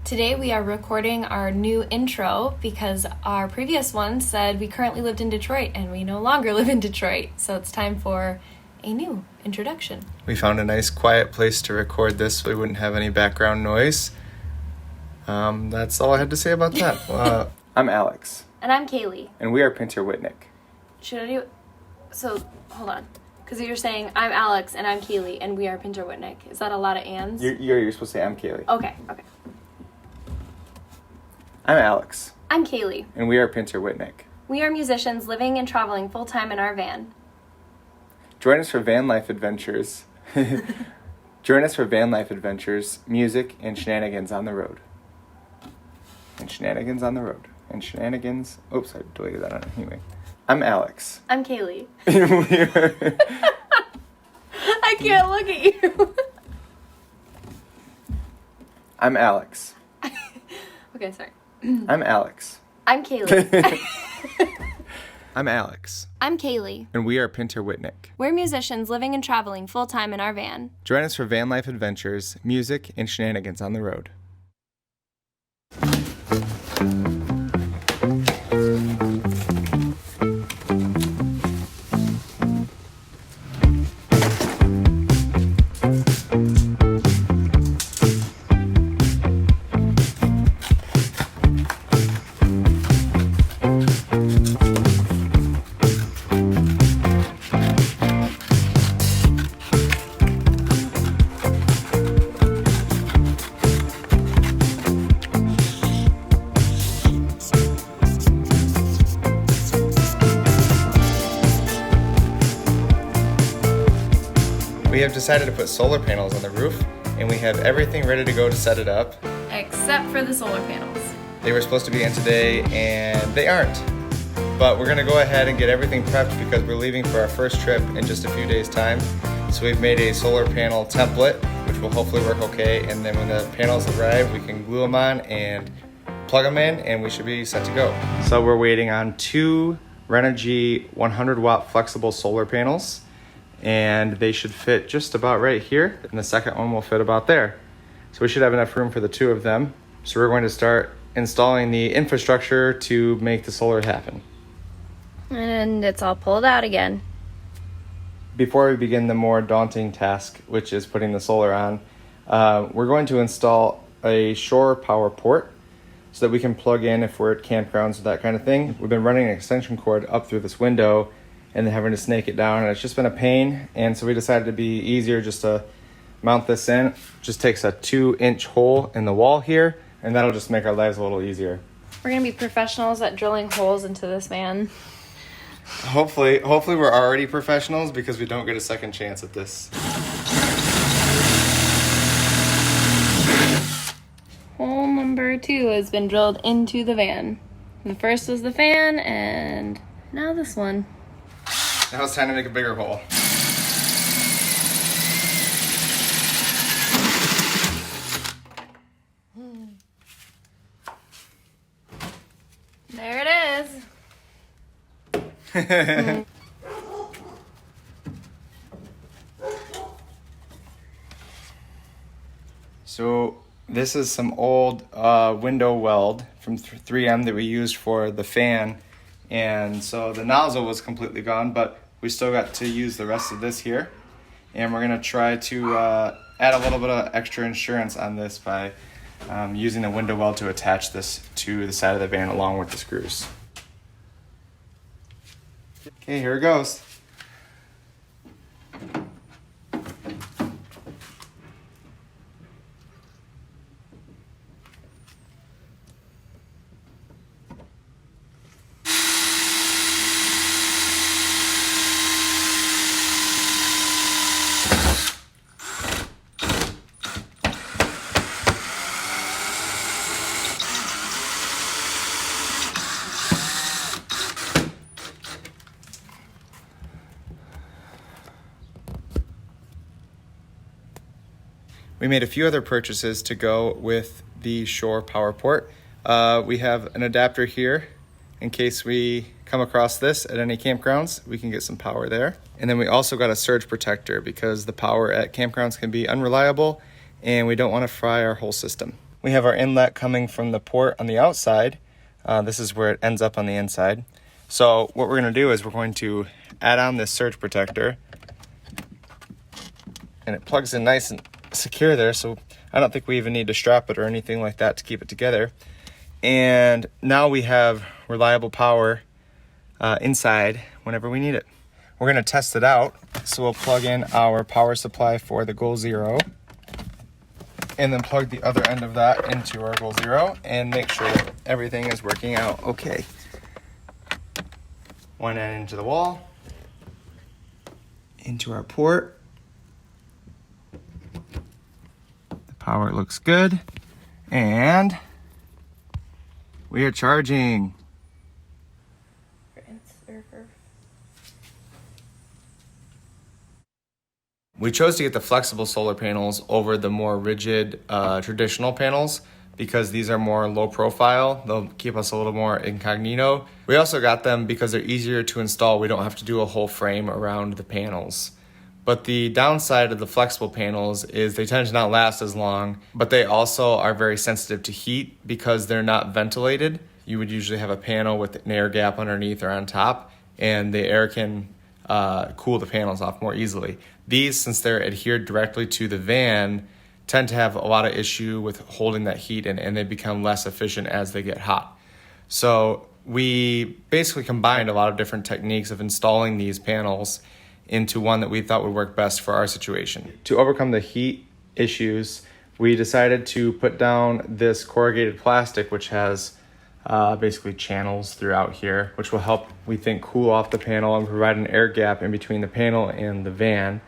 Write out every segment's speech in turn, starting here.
Today we are recording our new intro because our previous one said we currently lived in Detroit and we no longer live in Detroit. So it's time for a new introduction. We found a nice quiet place to record this so we wouldn't have any background noise. That's all I had to say about that. I'm Alex. And I'm Kaylee. And we are Pinter Whitnick. Should I do... So, hold on. Because you're saying I'm Alex and I'm Kaylee and we are Pinter Whitnick. Is that a lot of ands? You're supposed to say I'm Kaylee. Okay. I'm Alex. I'm Kaylee. And we are Pinter Whitnick. We are musicians living and traveling full-time in our van. Join us for van life adventures. Join us for van life adventures, music, and shenanigans on the road. And shenanigans on the road. And shenanigans... Oops, I deleted that on anyway. I'm Alex. I'm Kaylee. I can't look at you. I'm Alex. Okay, sorry. I'm Alex. I'm Kaylee. I'm Alex. I'm Kaylee. And we are Pinter Whitnick. We're musicians living and traveling full-time in our van. Join us for van life adventures, music, and shenanigans on the road. We have decided to put solar panels on the roof, and we have everything ready to go to set it up. Except for the solar panels. They were supposed to be in today, and they aren't. But we're gonna go ahead and get everything prepped because we're leaving for our first trip in just a few days' time. So we've made a solar panel template, which will hopefully work okay, and then when the panels arrive, we can glue them on and plug them in, and we should be set to go. So we're waiting on two Renogy 100 watt flexible solar panels, and they should fit just about right here, and the second one will fit about there. So we should have enough room for the two of them. So we're going to start installing the infrastructure to make the solar happen. And it's all pulled out again. Before we begin the more daunting task, which is putting the solar on, we're going to install a shore power port so that we can plug in if we're at campgrounds or that kind of thing. We've been running an extension cord up through this window and then having to snake it down, and it's just been a pain, and so we decided it'd be easier just to mount this in. Just takes a 2-inch hole in the wall here, and that'll just make our lives a little easier. We're gonna be professionals at drilling holes into this van. Hopefully we're already professionals because we don't get a second chance at this. Hole number 2 has been drilled into the van. The first was the fan, and now this one. Now it's time to make a bigger hole. There it is. So this is some old window weld from 3M that we used for the fan, and so the nozzle was completely gone, but we still got to use the rest of this here, and we're gonna try to add a little bit of extra insurance on this by using the window weld to attach this to the side of the van along with the screws. Okay, here it goes. We made a few other purchases to go with the Shore power port. We have an adapter here in case we come across this at any campgrounds. We can get some power there. And then we also got a surge protector because the power at campgrounds can be unreliable and we don't want to fry our whole system. We have our inlet coming from the port on the outside. This is where it ends up on the inside. So what we're going to do is we're going to add on this surge protector, and it plugs in nice and secure there, so I don't think we even need to strap it or anything like that to keep it together. And now we have reliable power inside whenever we need it. We're going to test it out, so we'll plug in our power supply for the Goal Zero, and then plug the other end of that into our Goal Zero and make sure that everything is working out okay. One end into the wall, into our port. The power looks good, and we are charging. We chose to get the flexible solar panels over the more rigid traditional panels because these are more low profile. They'll keep us a little more incognito. We also got them because they're easier to install. We don't have to do a whole frame around the panels. But the downside of the flexible panels is they tend to not last as long, but they also are very sensitive to heat because they're not ventilated. You would usually have a panel with an air gap underneath or on top, and the air can cool the panels off more easily. These, since they're adhered directly to the van, tend to have a lot of issue with holding that heat in, and they become less efficient as they get hot. So we basically combined a lot of different techniques of installing these panels into one that we thought would work best for our situation. To overcome the heat issues, we decided to put down this corrugated plastic, which has basically channels throughout here, which will help, we think, cool off the panel and provide an air gap in between the panel and the van.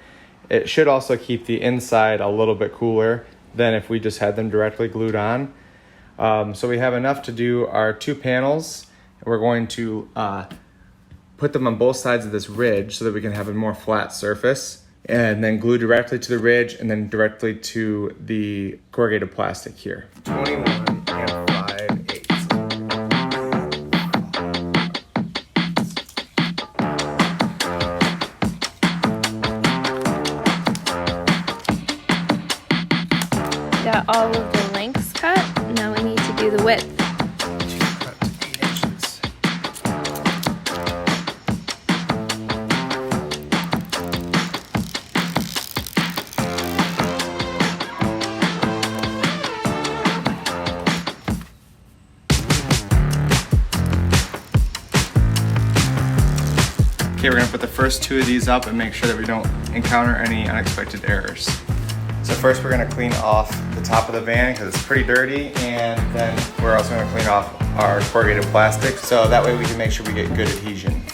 It should also keep the inside a little bit cooler than if we just had them directly glued on. So we have enough to do our two panels. We're going to put them on both sides of this ridge so that we can have a more flat surface, and then glue directly to the ridge and then directly to the corrugated plastic here. 21 and 5/8. Got all of the lengths cut. Now we need to do the width. Cut to 8 inches. Okay, we're gonna put the first two of these up and make sure that we don't encounter any unexpected errors. So first we're gonna clean off the top of the van because it's pretty dirty, and then we're also gonna clean off our corrugated plastic so that way we can make sure we get good adhesion.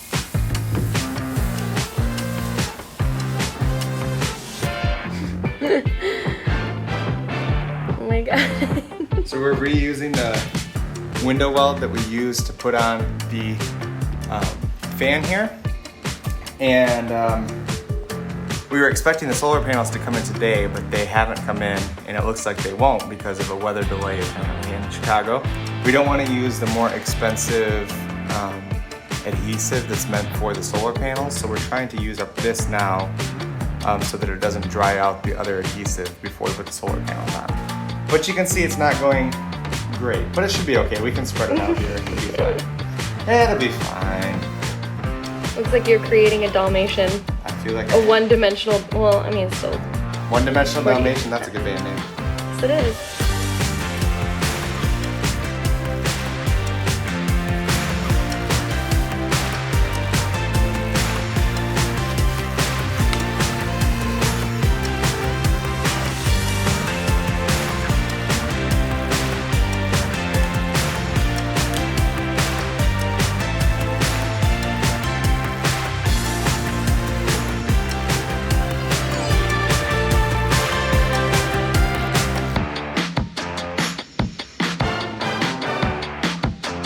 Oh my god. So we're reusing the window weld that we used to put on the fan here, and we were expecting the solar panels to come in today, but they haven't come in, and it looks like they won't because of a weather delay apparently in Chicago. We don't want to use the more expensive adhesive that's meant for the solar panels, so we're trying to use up this now so that it doesn't dry out the other adhesive before we put the solar panels on. But you can see it's not going great, but it should be okay. We can spread it out here. It'll be fine. It'll be fine. Looks like you're creating a Dalmatian. I feel like A one-dimensional, well, I mean, it's still. One-dimensional Dalmatian, that's a good band name. Yes, it is.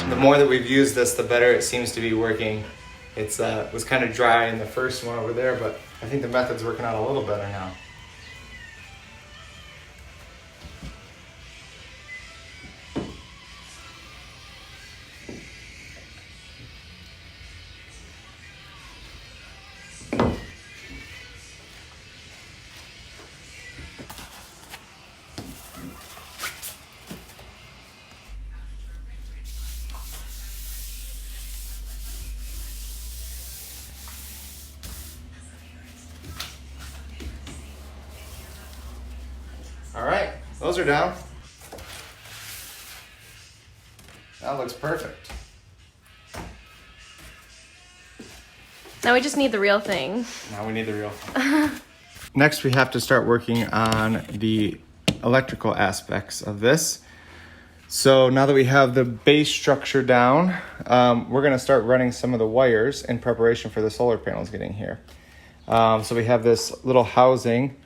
The more that we've used this, the better it seems to be working. It was kind of dry in the first one over there, but I think the method's working out a little better now. Those are down. That looks perfect. Now we just need the real thing. Now we need the real thing. Next, we have to start working on the electrical aspects of this. So now that we have the base structure down, we're gonna start running some of the wires in preparation for the solar panels getting here. So we have this little housing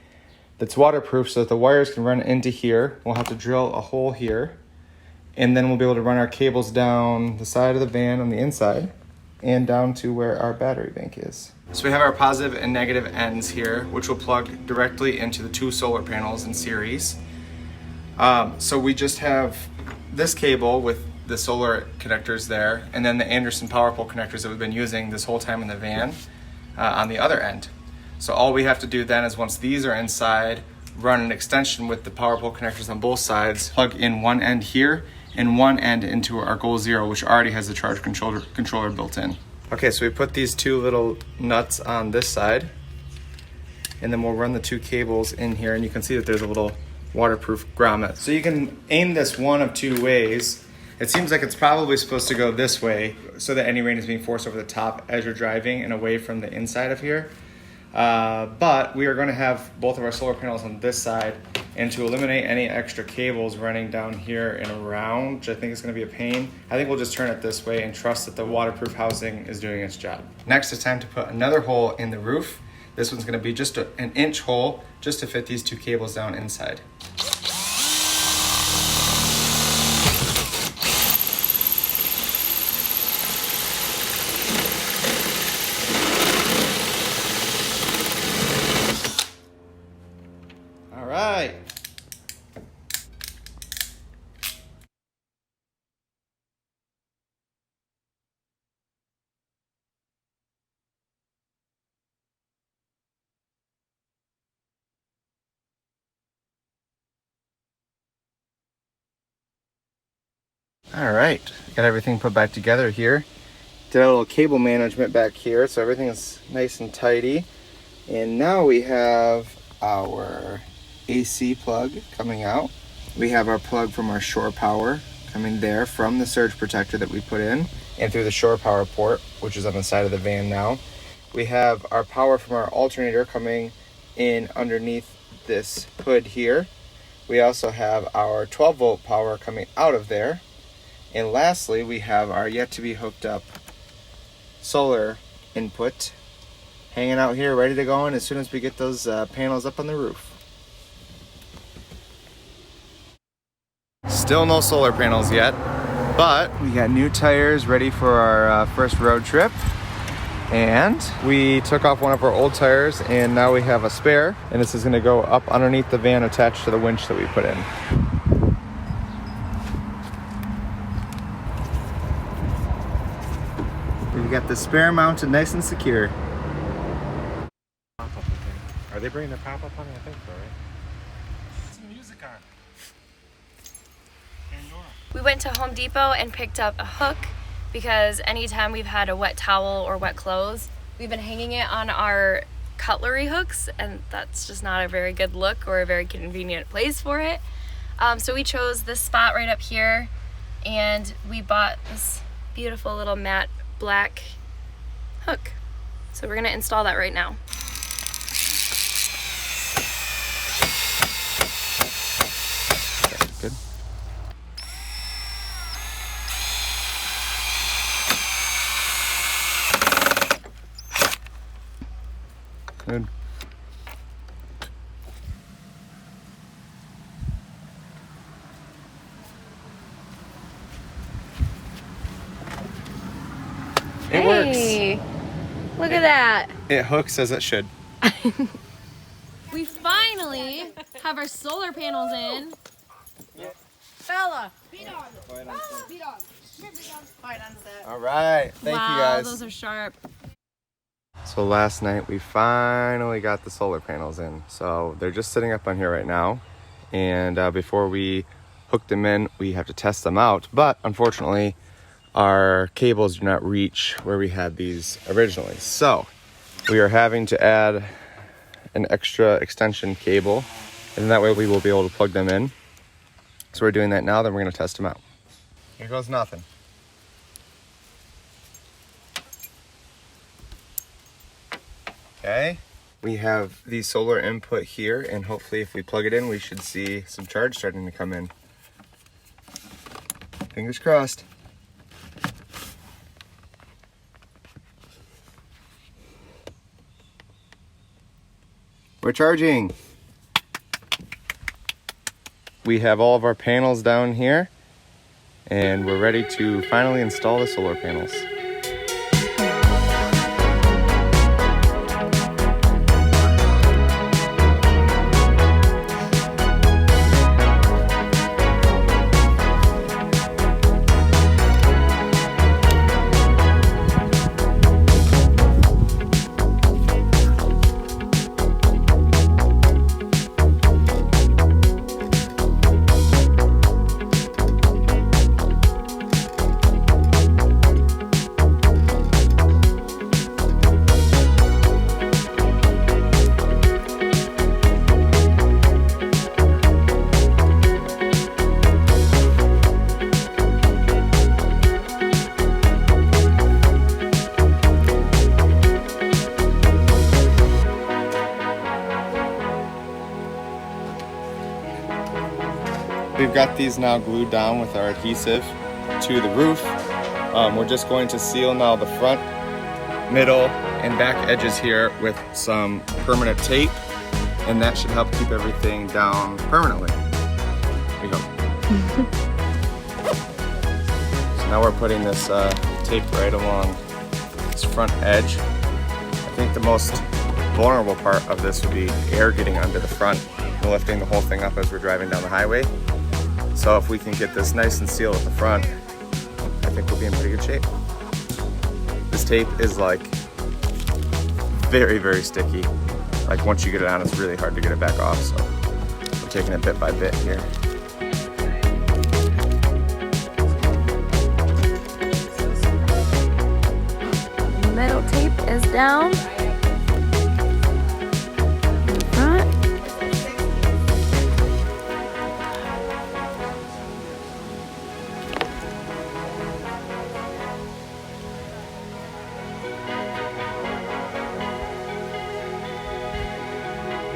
that's waterproof so that the wires can run into here. We'll have to drill a hole here, and then we'll be able to run our cables down the side of the van on the inside and down to where our battery bank is. So we have our positive and negative ends here, which will plug directly into the 2 solar panels in series. So we just have this cable with the solar connectors there, and then the Anderson power pole connectors that we've been using this whole time in the van on the other end. So all we have to do then is, once these are inside, run an extension with the power pole connectors on both sides, plug in one end here and one end into our Goal Zero, which already has the charge controller built in. Okay, so we put these 2 little nuts on this side, and then we'll run the 2 cables in here, and you can see that there's a little waterproof grommet. So you can aim this one of 2 ways. It seems like it's probably supposed to go this way so that any rain is being forced over the top as you're driving and away from the inside of here. But we are going to have both of our solar panels on this side, and to eliminate any extra cables running down here and around, which I think is going to be a pain, I think we'll just turn it this way and trust that the waterproof housing is doing its job. Next, it's time to put another hole in the roof. This one's going to be just an inch hole just to fit these 2 cables down inside. All right. All right, got everything put back together here. Did a little cable management back here, so everything is nice and tidy. And now we have our AC plug coming out. We have our plug from our shore power coming there from the surge protector that we put in and through the shore power port, which is on the side of the van now. We have our power from our alternator coming in underneath this hood here. We also have our 12-volt power coming out of there. And lastly, we have our yet to be hooked up solar input hanging out here, ready to go in as soon as we get those panels up on the roof. Still no solar panels yet, but we got new tires ready for our first road trip. And we took off one of our old tires, and now we have a spare, and this is going to go up underneath the van attached to the winch that we put in. We've got the spare mounted nice and secure. Are they bringing their pop-up on? I think so, right? Some music on. We went to Home Depot and picked up a hook because anytime we've had a wet towel or wet clothes, we've been hanging it on our cutlery hooks, and that's just not a very good look or a very convenient place for it. So we chose this spot right up here, and we bought this beautiful little matte black hook. So we're gonna install that right now. Good. Good. It Hey, works. look at that. It hooks as it should. We finally have our solar panels in. Bella. All right. Thank you guys. Those are sharp. So last night we finally got the solar panels in. So they're just sitting up on here right now. And before we hook them in, we have to test them out. But unfortunately, our cables do not reach where we had these originally. So we are having to add an extra extension cable. And that way we will be able to plug them in. So we're doing that now, then we're gonna test them out. Here goes nothing. Okay, we have the solar input here, and hopefully if we plug it in, we should see some charge starting to come in. Fingers crossed. We're charging. We have all of our panels down here, and we're ready to finally install the solar panels. We've got these now glued down with our adhesive to the roof. We're just going to seal now the front, middle, and back edges here with some permanent tape, and that should help keep everything down permanently. We hope. So now we're putting this tape right along this front edge. I think the most vulnerable part of this would be air getting under the front and lifting the whole thing up as we're driving down the highway. So if we can get this nice and sealed at the front, I think we'll be in pretty good shape. This tape is like very, very sticky. Like once you get it on, it's really hard to get it back off. So we're taking it bit by bit here. Metal tape is down.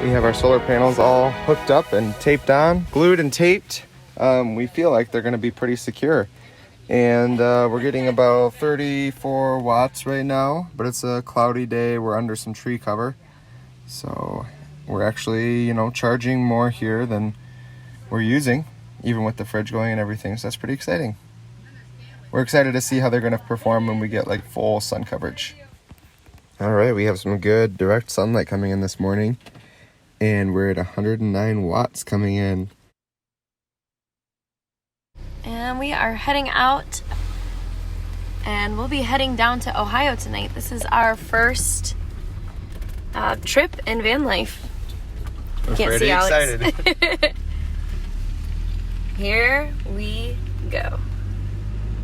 We have our solar panels all hooked up and taped on, glued and taped. We feel like they're gonna be pretty secure. And we're getting about 34 watts right now, but it's a cloudy day. We're under some tree cover. So we're actually, charging more here than we're using, even with the fridge going and everything. So that's pretty exciting. We're excited to see how they're gonna perform when we get like full sun coverage. All right, we have some good direct sunlight coming in this morning. And we're at 109 watts coming in. And we are heading out, and we'll be heading down to Ohio tonight. This is our first trip in van life. We're Can't pretty see Alex. excited. Here we go.